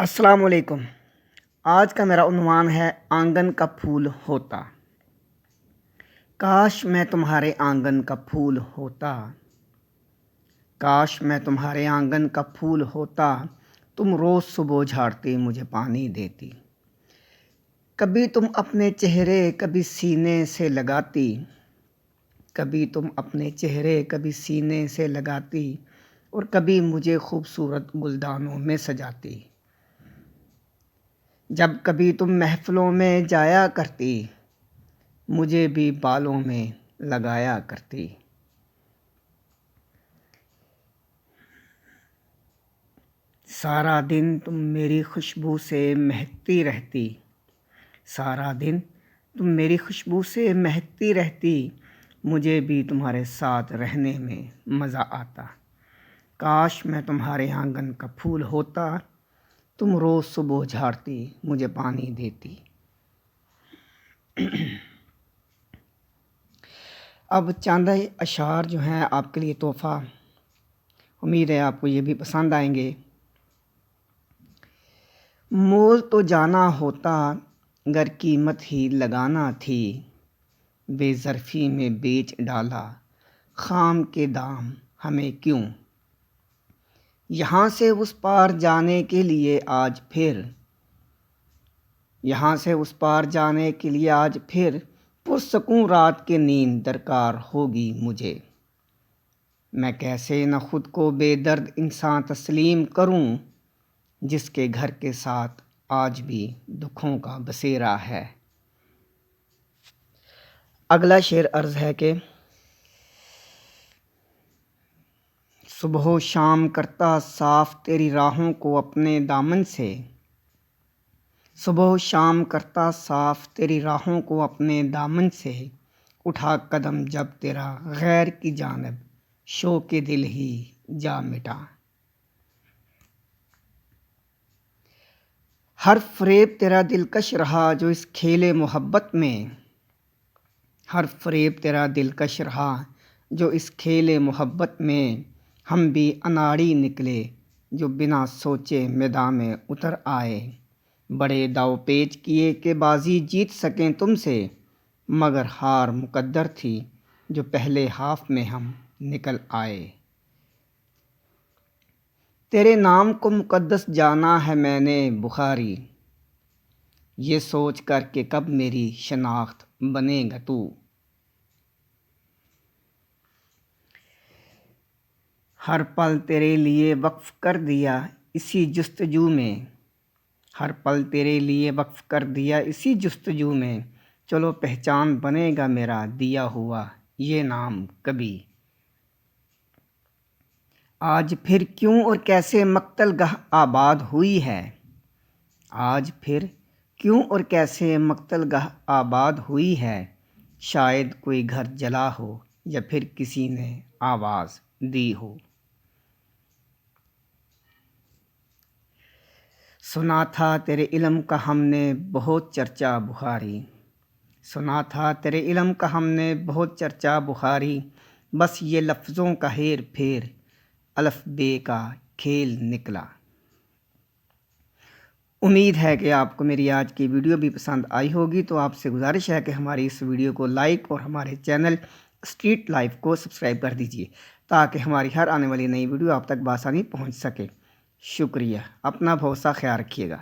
السلام علیکم۔ آج کا میرا عنوان ہے آنگن کا پھول ہوتا۔ کاش میں تمہارے آنگن کا پھول ہوتا، کاش میں تمہارے آنگن کا پھول ہوتا، تم روز صبح جھاڑتی مجھے پانی دیتی، کبھی تم اپنے چہرے کبھی سینے سے لگاتی، کبھی تم اپنے چہرے کبھی سینے سے لگاتی اور کبھی مجھے خوبصورت گلدانوں میں سجاتی، جب کبھی تم محفلوں میں جایا کرتی مجھے بھی بالوں میں لگایا کرتی۔ سارا دن تم میری خوشبو سے مہکتی رہتی، سارا دن تم میری خوشبو سے مہکتی رہتی، مجھے بھی تمہارے ساتھ رہنے میں مزہ آتا۔ کاش میں تمہارے آنگن کا پھول ہوتا، تم روز صبح جھاڑتی مجھے پانی دیتی۔ اب چند اشعار جو ہیں آپ کے لیے تحفہ، امید ہے آپ کو یہ بھی پسند آئیں گے۔ مول تو جانا ہوتا گر قیمت ہی لگانا تھی، بے ظرفی میں بیچ ڈالا خام کے دام ہمیں کیوں، یہاں سے اس پار جانے کے لیے آج پھر، یہاں سے اس پار جانے کے لیے آج پھر پرسکون رات کی نیند درکار ہوگی مجھے، میں کیسے نہ خود کو بے درد انسان تسلیم کروں، جس کے گھر کے ساتھ آج بھی دکھوں کا بسیرا ہے۔ اگلا شعر عرض ہے کہ صبح و شام کرتا صاف تیری راہوں کو اپنے دامن سے، صبح و شام کرتا صاف تیری راہوں کو اپنے دامن سے، اٹھا قدم جب تیرا غیر کی جانب شوق دل ہی جا مٹا، ہر فریب تیرا دلکش رہا جو اس کھیل محبت میں، ہر فریب تیرا دلکش رہا جو اس کھیل محبت میں، ہم بھی اناڑی نکلے جو بنا سوچے میدان میں اتر آئے، بڑے داؤ پیچ کیے کہ بازی جیت سکیں تم سے، مگر ہار مقدر تھی جو پہلے ہاف میں ہم نکل آئے، تیرے نام کو مقدس جانا ہے میں نے بخاری، یہ سوچ کر کہ کب میری شناخت بنے گا تو، ہر پل تیرے لیے وقف کر دیا اسی جستجو میں، ہر پل تیرے لیے وقف کر دیا اسی جستجو میں، چلو پہچان بنے گا میرا دیا ہوا یہ نام کبھی، آج پھر کیوں اور کیسے مقتل گاہ آباد ہوئی ہے، آج پھر کیوں اور کیسے مقتل گاہ آباد ہوئی ہے، شاید کوئی گھر جلا ہو یا پھر کسی نے آواز دی ہو، سنا تھا تیرے علم کا ہم نے بہت چرچا بخاری، سنا تھا تیرے علم کا ہم نے بہت چرچا بخاری، بس یہ لفظوں کا ہیر پھیر الف بے کا کھیل نکلا۔ امید ہے کہ آپ کو میری آج کی ویڈیو بھی پسند آئی ہوگی، تو آپ سے گزارش ہے کہ ہماری اس ویڈیو کو لائک اور ہمارے چینل اسٹریٹ لائف کو سبسکرائب کر دیجیے تاکہ ہماری ہر آنے والی نئی ویڈیو آپ تک بآسانی پہنچ سکے۔ شکریہ، اپنا بہت سا خیال رکھیے گا۔